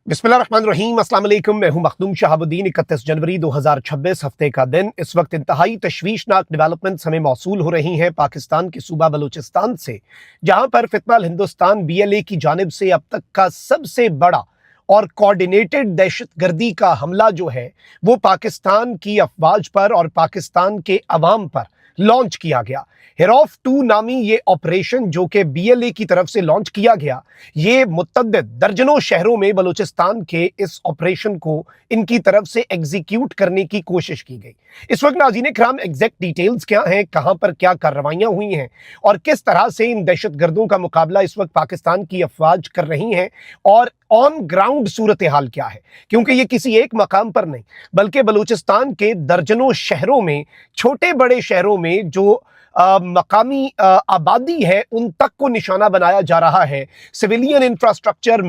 बिस्मिल्लाहिर्रहमानिर्रहीम, अस्सलाम वालेकुम। मैं हूं मखदूम शहाबुद्दीन। 31 जनवरी 2026 हफ्ते का दिन। इस वक्त इंतहाई तशवीशनाक डेवलपमेंट्स हमें मौसूल हो रही हैं पाकिस्तान के सूबा बलूचिस्तान से, जहां पर फितनल हिंदुस्तान BLA की जानिब से अब तक का सबसे बड़ा और कोऑर्डिनेटेड दहशतगर्दी का हमला जो है वो पाकिस्तान की अफवाज पर और पाकिस्तान के अवाम पर लॉन्च किया गया। हिरौफ 2 नामी ये ऑपरेशन जो कि BLA की तरफ से लॉन्च किया गया, ये मुतअद्दिद दर्जनों शहरों में बलूचिस्तान के इस ऑपरेशन को इनकी तरफ से एग्जीक्यूट करने की कोशिश की गई। इस वक्त नाज़रीन किराम, एग्जैक्ट डिटेल्स क्या हैं, कहां पर क्या कार्रवाइयां हुई हैं और किस तरह से इन दहशतगर्दों का मुकाबला इस वक्त पाकिस्तान की अफवाज कर रही हैं और ऑन ग्राउंड सूरत हाल क्या है, क्योंकि ये किसी एक मकाम पर नहीं बल्कि बलूचिस्तान के दर्जनों शहरों में, छोटे बड़े शहरों में जो मकामी आबादी है उन तक को निशाना बनाया जा रहा है। Civilian infrastructure,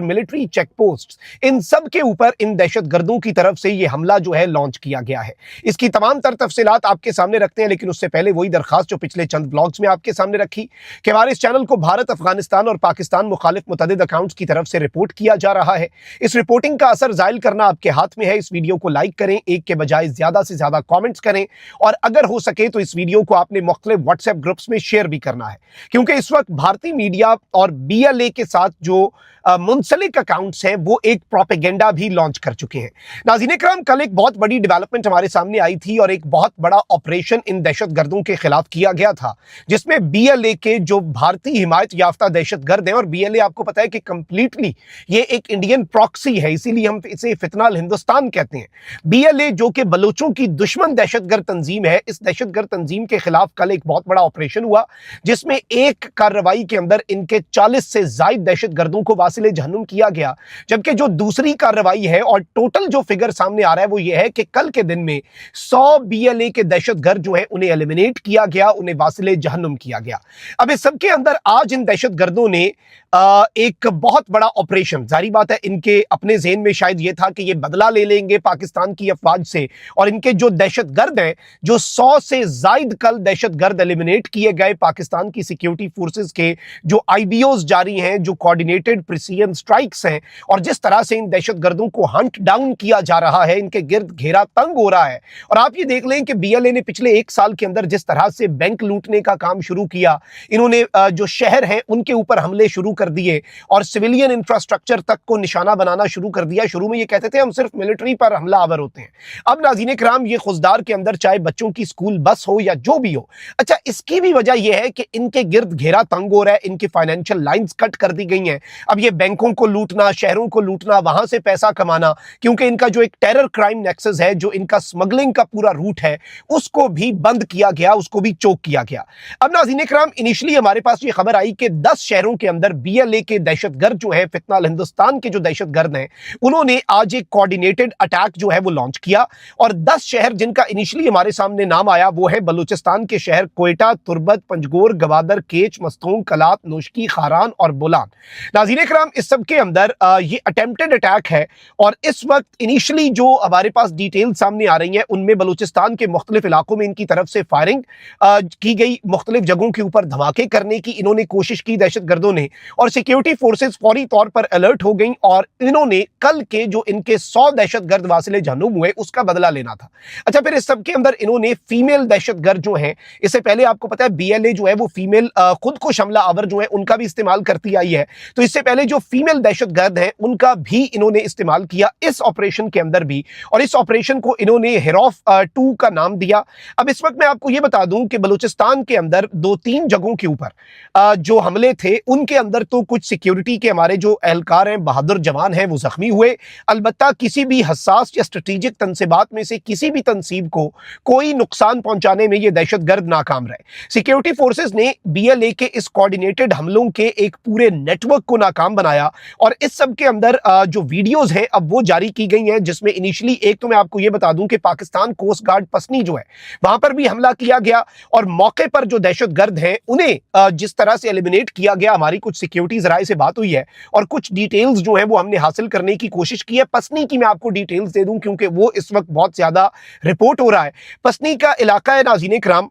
military check post, इन सब के ऊपर इन दहशतगर्दों की तरफ से ये हमला जो है लॉन्च किया गया है। इसकी तमाम तर तफसीलात आपके सामने रखते हैं, लेकिन उससे पहले वही दरखास्त जो पिछले चंद ब्लॉग्स में आपके सामने रखी कि हमारे इस चैनल को भारत, अफगानिस्तान और पाकिस्तान मुखालिफ मुतअद्दिद अकाउंट्स की तरफ से रिपोर्ट किया जा रहा है। इस रिपोर्टिंग का असर जाहिर करना आपके हाथ में है। इस वीडियो को लाइक करें, एक के बजाय ज्यादा से ज्यादा कॉमेंट्स करें और अगर हो सके तो इस वीडियो को आपने मुख्तलिफ व्हाट्सएप ग्रुप्स में शेयर भी करना है, क्योंकि इस वक्त भारतीय मीडिया और BLA के साथ जो मुंसलिक अकाउंट्स हैं वो एक प्रोपेगेंडा भी लॉन्च कर चुके हैं। नाज़रीन इकराम, कल एक बहुत बड़ी डेवलपमेंट हमारे सामने आई थी और एक बहुत बड़ा ऑपरेशन इन दहशतगर्दों के खिलाफ किया गया था, जिसमें BLA के जो भारतीय हिमायत याफ्ता दहशतगर्द हैं, और BLA आपको पता है कि कंप्लीटली ये एक इंडियन प्रॉक्सी है, इसीलिए हम इसे फितनल हिंदुस्तान कहते हैं। BLA जो कि बलोचों की दुश्मन दहशतगर्द तंजीम है, इस दहशतगर्द तंजीम के खिलाफ कल एक बहुत बड़ा ऑपरेशन हुआ, जिसमें एक कार्रवाई के अंदर इनके 40 से ज्यादा दहशतगर्दों को वासिले जहन्नुम किया गया। जबकि जो दूसरी कार्रवाई है और टोटल जो फिगर सामने आ रहा है वो ये है कि कल के दिन में 100 BLA के दहशतगर्द जो है उन्हें एलिमिनेट किया गया, उन्हें वासिले जहन्नुम किया गया। अब इस सबके अंदर आज इन दहशतगर्दों ने एक बहुत बड़ा ऑपरेशन, जारी बात है इनके अपने ज़हन में शायद ये था कि ये बदला ले लेंगे पाकिस्तान की अफवाज से, और इनके जो दहशतगर्द हैं, जो 100 से जायद कल दहशतगर्द एलिमिनेट किए गए पाकिस्तान की सिक्योरिटी फोर्सेस के जो IBOs जारी हैं, जो कोऑर्डिनेटेड प्रिसीजन स्ट्राइक्स हैं, और जिस तरह से इन दहशतगर्दों को हंट डाउन किया जा रहा है, इनके गिर्द घेरा तंग हो रहा है। और आप ये देख लें कि BLA ने पिछले 1 साल के अंदर जिस तरह से बैंक लूटने का काम शुरू किया, इन्होंने जो शहर हैं उनके ऊपर हमले शुरू कर दिए और सिविलियन इंफ्रास्ट्रक्चर तक को निशाना बनाना शुरू कर दिया। शुरू में ये कहते थे हम सिर्फ मिलिट्री पर हमला आवर होते हैं, अब नाज़रीन किराम ये खुजदार के अंदर चाहे बच्चों की स्कूल बस हो या जो भी हो, अच्छा इसकी भी वजह यह है कि इनके गिर्द घेरा तंग हो रहा है, इनकी फाइनेंशियल लाइंस कट कर दी गई हैं। अब ये बैंकों को लूटना, शहरों को लूटना, वहां से पैसा कमाना, क्योंकि इनका जो एक टेरर क्राइम नेक्सस है, जो इनका स्मगलिंग का पूरा रूट है, उसको भी बंद किया गया, उसको भी चोक किया गया। अब नाज़रीन किराम, इनिशियली हमारे पास ये खबर आई कि 10 शहरों के अंदर BLA के दहशतगर्द जो है, फितनल हिंदुस्तान के जो दहशतगर्द हैं, उन्होंने आज एक कोऑर्डिनेटेड अटैक जो है वो लॉन्च किया। और 10 शहर जिनका इनिशियली हमारे सामने नाम आया वो है बलूचिस्तान के शहर कोयटा, तुर्बत, पंजगोर, गवादर, केच, मस्तूंग, कलात, नोशकी, खारान और बोलान। नाज़रीन किराम, इस सब के अंदर ये अटेम्प्टेड अटैक है और इस वक्त इनिशियली जो हमारे पास डिटेल सामने आ रही हैं उनमें बलूचिस्तान के मुख्तलिफ इलाकों में इनकी तरफ से फायरिंग की गई, मुख्तलिफ जगहों के ऊपर धमाके करने की इन्होंने कोशिश की दहशतगर्दों ने, और सिक्योरिटी फोर्सेस फौरी तौर पर अलर्ट हो गई और इन्होंने कल के जो इनके 100 दहशतगर्द वासिले जहन्नुम हुए उसका बदला लेना था। अच्छा, फिर इस सब के अंदर इन्होंने फीमेल दहशतगर्द जो हैं, इससे पहले आपको पता है BLA जो है वो फीमेल खुद को हमला आवर जो है उनका भी इस्तेमाल करती आई है, तो इससे पहले जो फीमेल दहशतगर्द हैं उनका भी इन्होंने इस्तेमाल किया इस ऑपरेशन के अंदर भी, और इस ऑपरेशन को इन्होंने हिरौफ 2 का नाम दिया। अब इस वक्त मैं आपको यह बता दूं कि बलूचिस्तान के अंदर 2-3 जगहों के ऊपर जो हमले थे उनके अंदर तो कुछ सिक्योरिटी के हमारे जो एहलकार हैं, बहादुर जवान हैं, वो जख्मी हुए। अलबत्ता किसी भी हसास या स्ट्रेटेजिक तंसीबात में से किसी भी तंसीब को कोई नुकसान पहुंचाने में ये दहशतगर्द नाकाम रहे। सिक्योरिटी फोर्सेस ने BLA के इस कोऑर्डिनेटेड हमलों के एक पूरे नेटवर्क को नाकाम बनाया और इस सब के अंदर जो वीडियोस हैं अब वो जारी की गई हैं, जिसमें इनिशियली एक तो मैं आपको ये बता दूं कि पाकिस्तान कोस्ट गार्ड पसनी जो है वहां पर भी हमला किया गया और मौके पर जो दहशतगर्द हैं उन्हें जिस तरह से एलिमिनेट किया गया, हमारी कुछ सिक्योरिटी जराए से बात हुई है और कुछ डिटेल्स जो है वो हमने हासिल करने की कोशिश की है। पसनी की मैं आपको डिटेल्स दे दूं क्योंकि वो इस वक्त बहुत ज्यादा रिपोर्ट हो रहा है। पसनी का इलाका है नाज़रीन किराम,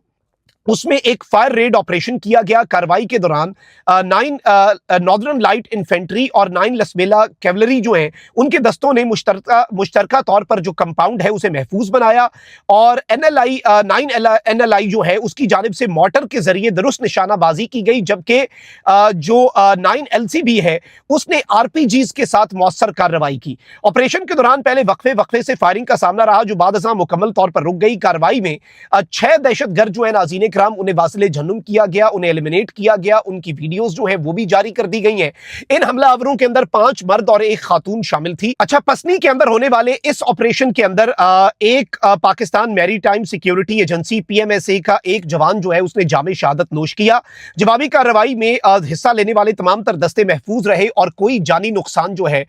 उसमें एक फायर रेड ऑपरेशन किया गया। कार्रवाई के दौरान 9 नॉर्दर्न लाइट इन्फेंट्री और 9 लसबेला कैवलरी जो हैं उनके दस्तों ने मुश्तरका तौर पर जो कंपाउंड है उसे महफूज बनाया और एनएलआई 9 एनएलआई जो है उसकी जानिब से मोटर के जरिए दुरुस्त निशानाबाजी की गई, जबकि जो 9 एलसीबी है उसने आरपीजीज के साथ मौसर कार्रवाई की। ऑपरेशन के दौरान पहले वक्फे से फायरिंग का सामना रहा जो बाद मुकम्मल तौर पर रुक गई। कार्रवाई में 6 दहशतगर्द जो है नाज़रीन इकराम उन्हें वासिले जहन्नुम किया गया, उन्हें एलिमिनेट किया गया, उनकी वीडियोस जो है वो भी जारी कर दी गई हैं। इन हमलावरों के अंदर 5 मर्द और 1 खातून शामिल थी। अच्छा, पसनी के अंदर होने वाले इस ऑपरेशन के अंदर एक Pakistan maritime security agency PMSA का एक जवान जो है उसने जामे शहादत नोश किया। जवाबी कार्रवाई में हिस्सा लेने वाले तमाम तर दस्ते महफूज रहे और कोई जानी नुकसान जो है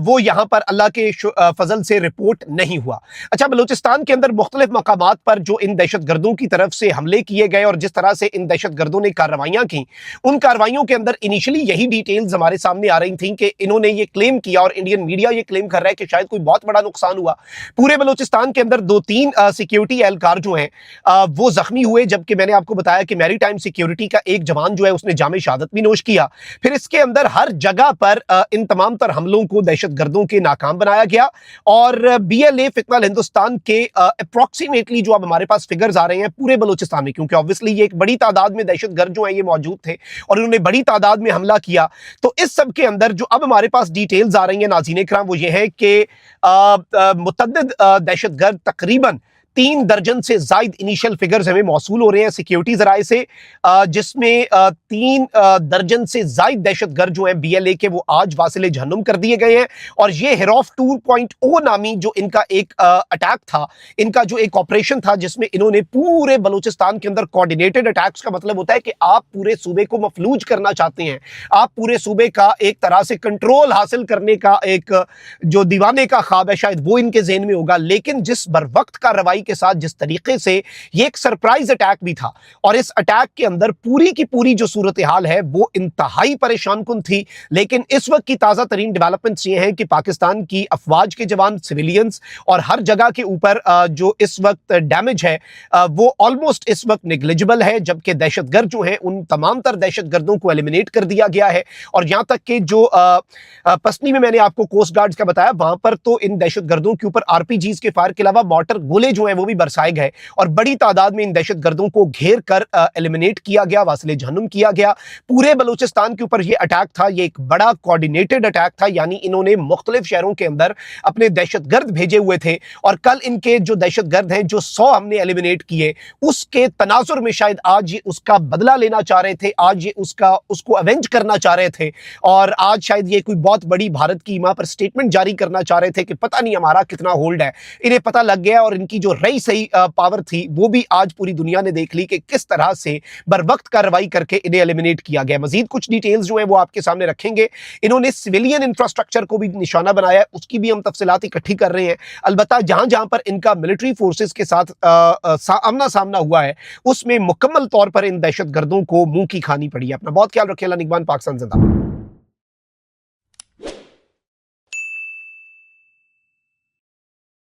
वो यहां पर अल्लाह के फजल से रिपोर्ट नहीं हुआ। अच्छा, बलूचिस्तान के अंदर मुख्तलिफ मकामात पर जो इन दहशतगर्दों की तरफ से हमले किए गए और जिस तरह से इन दहशतगर्दों ने कार्रवाइयां की, उन कार्रवाइयों के अंदर इनिशियली यही डिटेल्स हमारे सामने आ रही थी कि इन्होंने ये क्लेम किया और इंडियन मीडिया ये क्लेम कर रहा है कि शायद कोई बहुत बड़ा नुकसान हुआ। पूरे बलूचिस्तान के अंदर 2-3 सिक्योरिटी एहलकार जो हैं वो जख्मी हुए, जबकि मैंने आपको बताया कि मैरीटाइम सिक्योरिटी का एक जवान जो है उसने जामे शहादत भी नोश किया। फिर इसके अंदर हर जगह पर इन तमाम तर हमलों को दहशतगर्दों के नाकाम बनाया गया और बीएलए फिकनल हिंदुस्तान के अप्रोक्सीमेटली जो अब हमारे पास फिगर्स आ रहे हैं पूरे बलूचिस्तान में, क्योंकि ऑब्वियसली ये एक बड़ी तादाद में दहशतगर्द जो है ये मौजूद थे और उन्होंने बड़ी तादाद में हमला किया। तो इस सब के अंदर जो अब हमारे पास डिटेल्स आ रही हैं नाज़रीन इकराम वो ये है कि मुतअद्दिद दहशतगर्द तकरीबन 3 दर्जन से जायद इनिशियल फिगर्स हमें मौसूल हो रहे हैं सिक्योरिटी जराए से, जिसमें 3 दर्जन से जायद दहशतगर्द जो हैं बीएलए के वो आज वासिले जहन्नुम कर दिए गए हैं। और ये हिरौफ 2.0 नामी जो इनका एक अटैक था, इनका जो एक ऑपरेशन था जिसमें इन्होंने पूरे बलूचिस्तान के अंदर कोऑर्डिनेटेड अटैक्स का मतलब होता है कि आप पूरे सूबे को मफलूज करना चाहते हैं, आप पूरे सूबे का एक तरह से कंट्रोल हासिल करने का एक जो दीवाने का ख्वाब है शायद वो इनके ज़हन में होगा। लेकिन जिस बर वक्त कार्रवाई के साथ जिस तरीके से ये एक सरप्राइज अटैक भी था और इस अटैक के अंदर पूरी की पूरी जो सूरत हाल है वो इंतहाई परेशानकुन थी। लेकिन इस वक्त की ताजा तरीन डेवलपमेंट्स ये हैं कि पाकिस्तान की अफवाज के जवान, सिविलियंस और हर जगह के ऊपर जो इस वक्त डैमेज है वो ऑलमोस्ट इस वक्त नेग्लिजिबल है, जबकि दहशतगर्द जो हैं उन तमाम तर दहशतगर्दों को एलिमिनेट कर दिया गया है। और यहां तक कि जो पसनी में मैंने आपको कोस्ट गार्ड्स का बताया वहां पर तो इन दहशतगर्दों के ऊपर आरपीजीज के फायर के अलावा मॉर्टर गोले जो हैं वो भी बरसाए गए और बड़ी तादाद में इन दहशतगर्दों को घेर कर एलिमिनेट किया गया, वासिले जहन्नुम किया गया। पूरे बलूचिस्तान के ऊपर ये अटैक था, ये एक बड़ा कोऑर्डिनेटेड अटैक था, यानी इन्होंने मुख्तलिफ शहरों के अंदर अपने दहशतगर्द भेजे हुए थे और कल इनके जो दहशतगर्द हैं जो 100 हमने एलिमिनेट किए उसके तनाजुर में शायद आज ये उसका बदला लेना चाह रहे थे, आज ये उसको अवेंज करना चाह रहे थे और आज शायद ये कोई बहुत बड़ी भारत की ईमा पर स्टेटमेंट जारी करना चाह रहे थे कि पता नहीं हमारा कितना होल्ड है। इन्हें पता लग गया और इनकी जो रही सही पावर थी वो भी आज पूरी दुनिया ने देख ली कि किस तरह से बर वक्त कार्रवाई करके इन्हें एलिमिनेट किया गया। मजीद कुछ डिटेल्स जो है वो आपके सामने रखेंगे। इन्होंने सिविलियन इंफ्रास्ट्रक्चर को भी निशाना बनाया है, उसकी भी हम तफसीलात इकट्ठी कर रहे हैं। अलबत्ता जहां जहां पर इनका मिलिट्री फोर्सेस के साथ आमना सामना हुआ है उसमें मुकम्मल तौर पर इन दहशतगर्दों को मुंह की खानी पड़ी है। अपना बहुत ख्याल रखिए। अल्लाह निगहबान, पाकिस्तान जिंदाबाद।